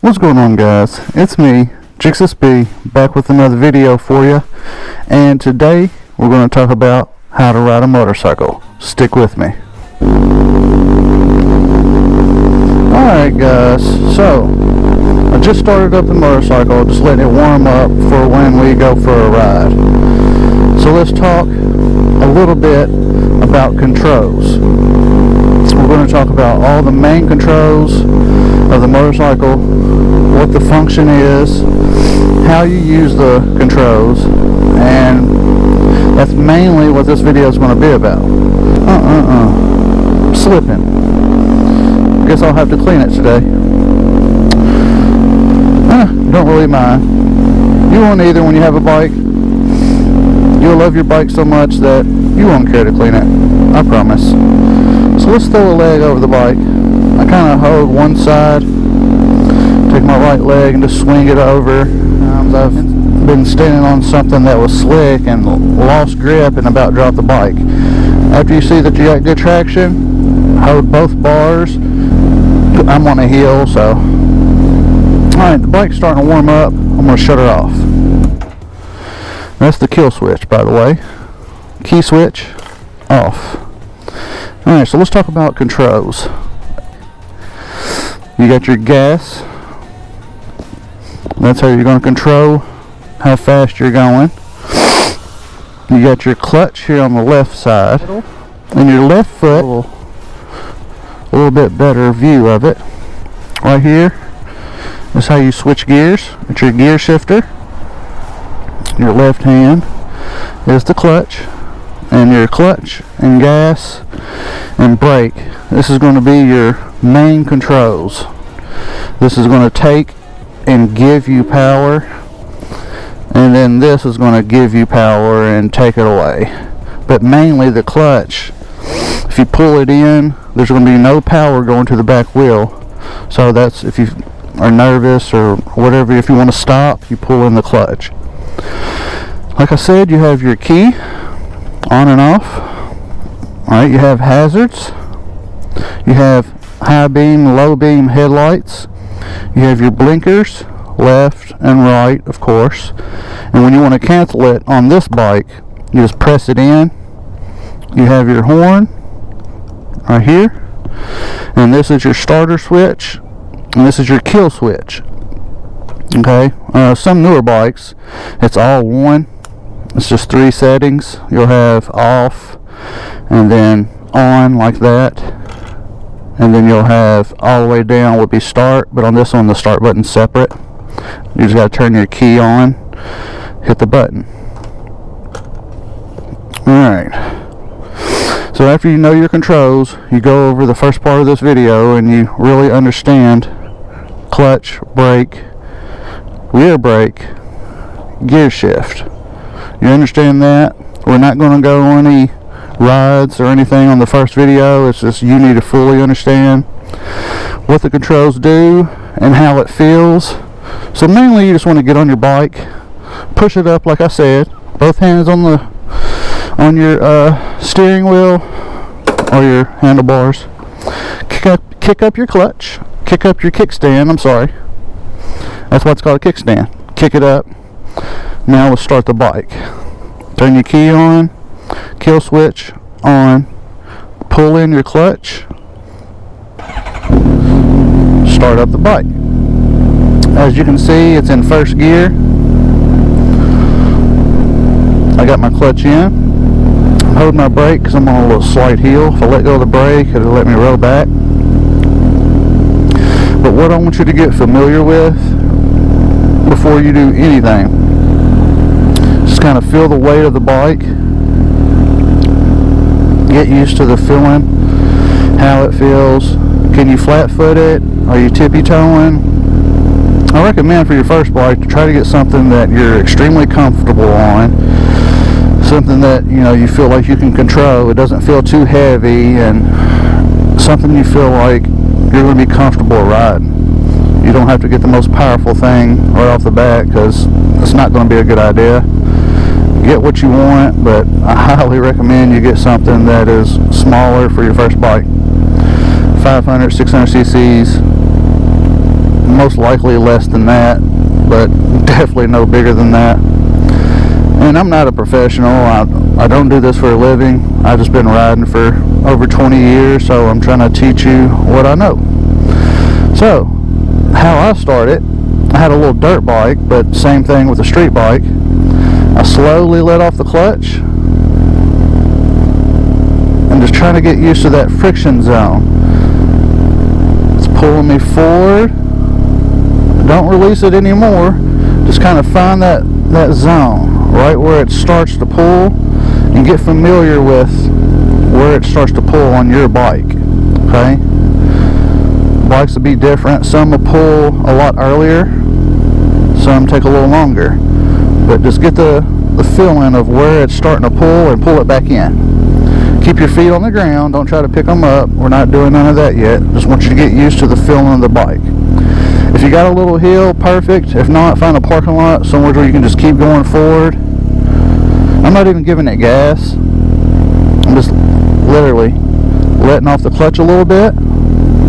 What's going on, guys? It's me, JixSB, back with another video for you, and today we're going to talk about how to ride a motorcycle. Stick with me. Alright guys, so I just started up the motorcycle, just letting it warm up for when we go for a ride. So let's talk a little bit about controls. We're going to talk about all the main controls of the motorcycle, what the function is, how you use the controls, and that's mainly what this video is going to be about. Slipping. Guess I'll have to clean it today. Don't really mind. You won't either when you have a bike. You'll love your bike so much that you won't care to clean it. I promise. So let's throw a leg over the bike. I kind of hold one side, take my right leg and just swing it over. I've been standing on something that was slick and lost grip and about dropped the bike. After you see that you got good traction, hold both bars. I'm on a hill, so alright, the bike's starting to warm up. I'm going to shut her off. That's the kill switch, by the way. Key switch off. Alright, so let's talk about controls. You got your gas. That's how you're going to control how fast you're going. You got your clutch here on the left side, and your left foot, a little bit better view of it. Right here is how you switch gears. It's your gear shifter. Your left hand is the clutch, and your clutch and gas and brake. This is going to be your main controls. This is going to take and give you power, and then this is going to give you power and take it away. But mainly the clutch, if you pull it in, there's going to be no power going to the back wheel. So that's if you are nervous or whatever, if you want to stop, you pull in the clutch. Like I said, you have your key on and off. Alright, you have hazards. You have high beam, low beam headlights. You have your blinkers, left and right, of course. And when you want to cancel it on this bike, you just press it in. You have your horn right here. And this is your starter switch. And this is your kill switch. Okay, some newer bikes, it's all one. It's just 3 settings. You'll have off and then on like that, and then you'll have all the way down would be start, but on this one the start button's separate. You just got to turn your key on, hit the button. Alright, so after you know your controls, you go over the first part of this video and you really understand clutch, brake, rear brake, gear shift. You understand that? We're not going to go on any rides or anything on the first video. It's just you need to fully understand what the controls do and how it feels. So mainly you just want to get on your bike, push it up like I said, both hands on your steering wheel or your handlebars. Kick up your clutch, kick up your kickstand. I'm sorry. That's why it's called a kickstand. Kick it up. Now let's start the bike. Turn your key on, kill switch on, pull in your clutch, start up the bike. As you can see, it's in first gear. I got my clutch in. I'm holding my brake because I'm on a little slight hill. If I let go of the brake, it'll let me roll back. But what I want you to get familiar with before you do anything, just kind of feel the weight of the bike, get used to the feeling, how it feels. Can you flat foot it? Are you tippy toeing? I recommend for your first bike to try to get something that you're extremely comfortable on, something that you feel like you can control. It doesn't feel too heavy, and something you feel like you're going to be comfortable riding. You don't have to get the most powerful thing right off the bat, because it's not going to be a good idea. Get what you want, but I highly recommend you get something that is smaller for your first bike. 500, 600 cc's most likely less than that, but definitely no bigger than that. And I'm not a professional. I don't do this for a living. I've just been riding for over 20 years, so I'm trying to teach you what I know. So, how I started, I had a little dirt bike, but same thing with a street bike. I slowly let off the clutch and just trying to get used to that friction zone. It's pulling me forward. Don't release it anymore. Just kind of find that zone right where it starts to pull, and get familiar with where it starts to pull on your bike. Okay, bikes will be different. Some will pull a lot earlier, some take a little longer, but just get the feeling of where it's starting to pull and pull it back in. Keep your feet on the ground, don't try to pick them up. We're not doing none of that yet. Just want you to get used to the feeling of the bike. If you got a little hill, perfect. If not, find a parking lot somewhere where you can just keep going forward. I'm not even giving it gas. I'm just literally letting off the clutch a little bit,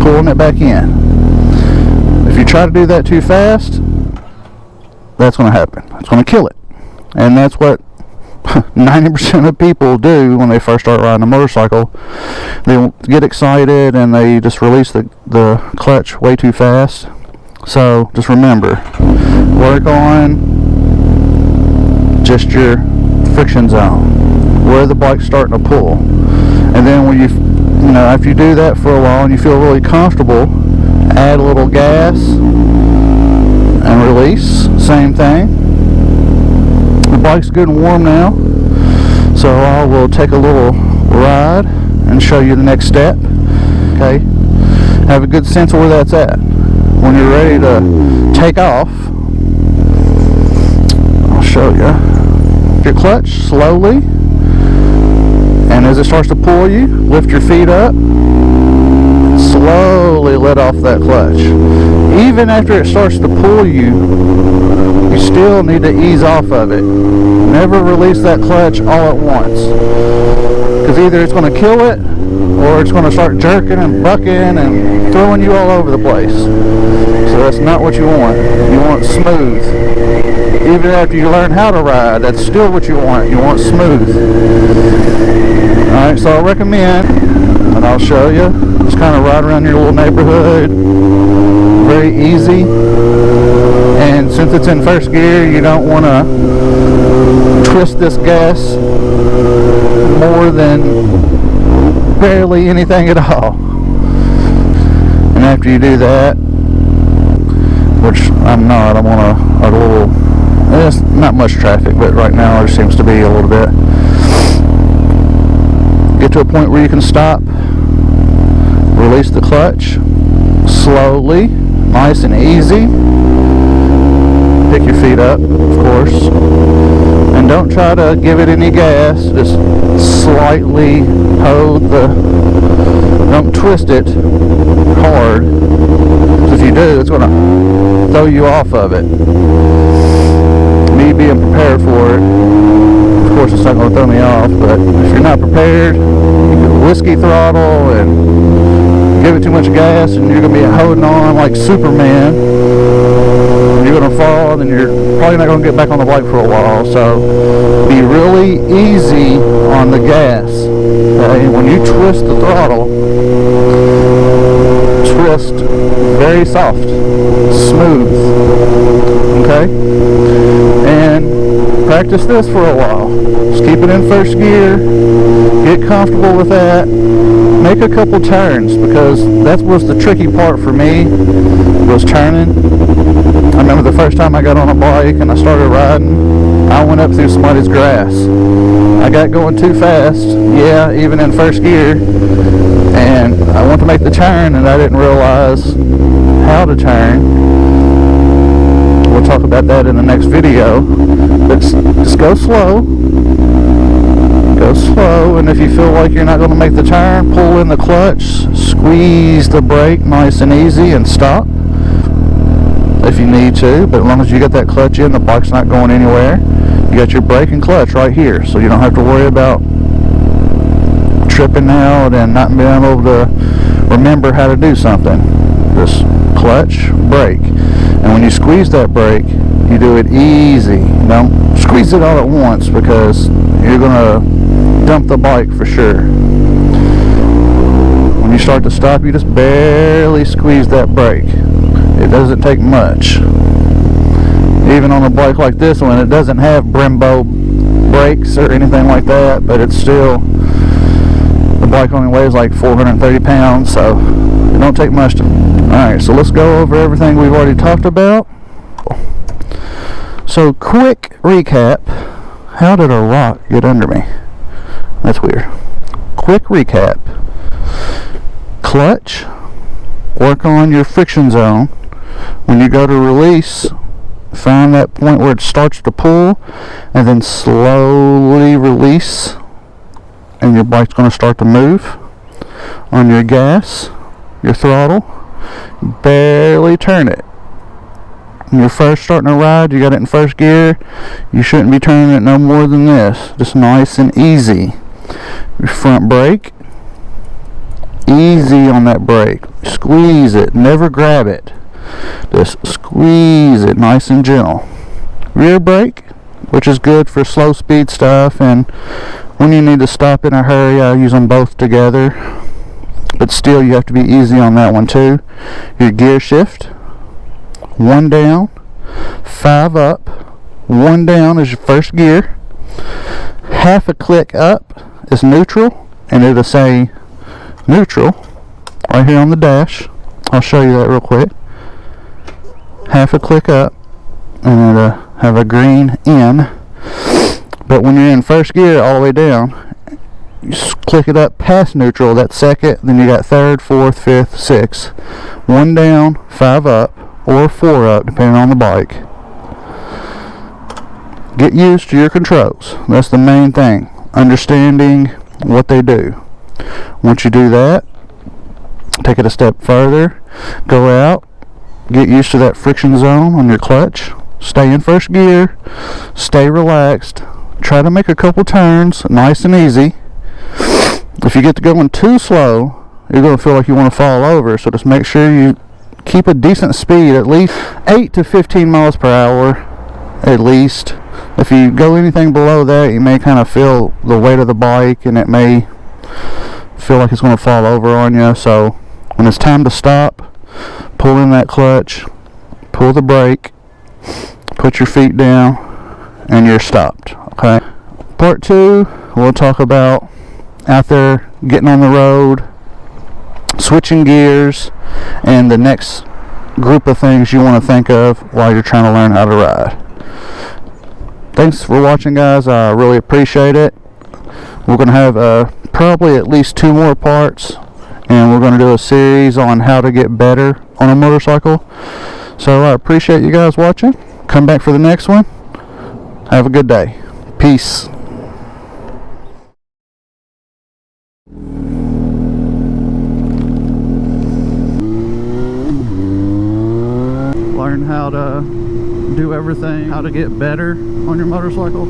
pulling it back in. If you try to do that too fast, that's going to happen. It's going to kill it. And that's what 90% of people do when they first start riding a motorcycle. They get excited and they just release the clutch way too fast. So just remember, work on just your friction zone, where the bike's starting to pull. And then when you know, after you do that for a while and you feel really comfortable, add a little gas and release. Same thing. The bike's good and warm now, so I will take a little ride and show you the next step. Okay, have a good sense of where that's at. When you're ready to take off, I'll show you. Your clutch slowly, and as it starts to pull you, lift your feet up, slowly let off that clutch. Even after it starts to pull you, you still need to ease off of it. Never release that clutch all at once, because either it's going to kill it or it's going to start jerking and bucking and throwing you all over the place. So that's not what you want. You want smooth. Even after you learn how to ride, that's still what you want. You want smooth. Alright, so I'll recommend, and I'll show you, just kind of ride around your little neighborhood. Very easy. And since it's in first gear, you don't want to twist this gas more than barely anything at all. And after you do that, which I'm not, I'm on a little, there's not much traffic, but right now there seems to be a little bit. Get to a point where you can stop, release the clutch slowly, nice and easy. Pick your feet up, of course, and don't try to give it any gas. Just slightly hold don't twist it hard, because if you do, it's going to throw you off of it. Me being prepared for it, of course it's not going to throw me off, but if you're not prepared, you can whiskey throttle and give it too much gas, and you're going to be holding on like Superman. You're going to fall, and then you're probably not going to get back on the bike for a while. So be really easy on the gas. Okay? When you twist the throttle, twist very soft, smooth. Okay? And practice this for a while. Just keep it in first gear, get comfortable with that, make a couple turns, because that was the tricky part for me, was turning. I remember the first time I got on a bike and I started riding, I went up through somebody's grass. I got going too fast, yeah, even in first gear, and I went to make the turn and I didn't realize how to turn. We'll talk about that in the next video, but just go slow, and if you feel like you're not going to make the turn, pull in the clutch, squeeze the brake nice and easy, and stop if you need to. But as long as you get that clutch in, the bike's not going anywhere. You got your brake and clutch right here, so you don't have to worry about tripping out and not being able to remember how to do something. Just clutch, brake. And when you squeeze that brake, you do it easy. Don't squeeze it all at once, because you're gonna dump the bike for sure. When you start to stop, you just barely squeeze that brake. It doesn't take much. Even on a bike like this one, it doesn't have Brembo brakes or anything like that, but it's still, the bike only weighs like 430 pounds, so it don't take much to. Alright, so let's go over everything we've already talked about. So quick recap. How did a rock get under me? That's weird. Quick recap. Clutch, work on your friction zone. When you go to release, find that point where it starts to pull, and then slowly release, and your bike's going to start to move. On your gas, your throttle, barely turn it. When you're first starting to ride, you got it in first gear, you shouldn't be turning it no more than this. Just nice and easy. Your front brake, easy on that brake. Squeeze it, never grab it. Just squeeze it nice and gentle. Rear brake, which is good for slow speed stuff, and when you need to stop in a hurry, I use them both together. But still, you have to be easy on that one too. Your gear shift, 1 down, 5 up. 1 down is your first gear. Half a click up is neutral, and it'll say neutral right here on the dash. I'll show you that real quick. Half a click up, and it'll have a green N. But when you're in first gear all the way down, you just click it up past neutral, that's second, then you got third, fourth, fifth, sixth. 1 down, 5 up, or 4 up, depending on the bike. Get used to your controls. That's the main thing. Understanding what they do. Once you do that, take it a step further, go out, get used to that friction zone on your clutch, stay in first gear, stay relaxed, try to make a couple turns nice and easy. If you get to going too slow, you're going to feel like you want to fall over, so just make sure you keep a decent speed, at least 8 to 15 miles per hour at least. If you go anything below that, you may kind of feel the weight of the bike, and it may feel like it's going to fall over on you. So when it's time to stop, pull in that clutch, pull the brake, put your feet down, and you're stopped. Okay. Part 2, we'll talk about out there getting on the road, switching gears, and the next group of things you want to think of while you're trying to learn how to ride. Thanks for watching, guys. I really appreciate it. We're going to have probably at least 2 more parts, and we're going to do a series on how to get better on a motorcycle. So I appreciate you guys watching. Come back for the next one. Have a good day. Peace. Learn how to do everything, how to get better on your motorcycle.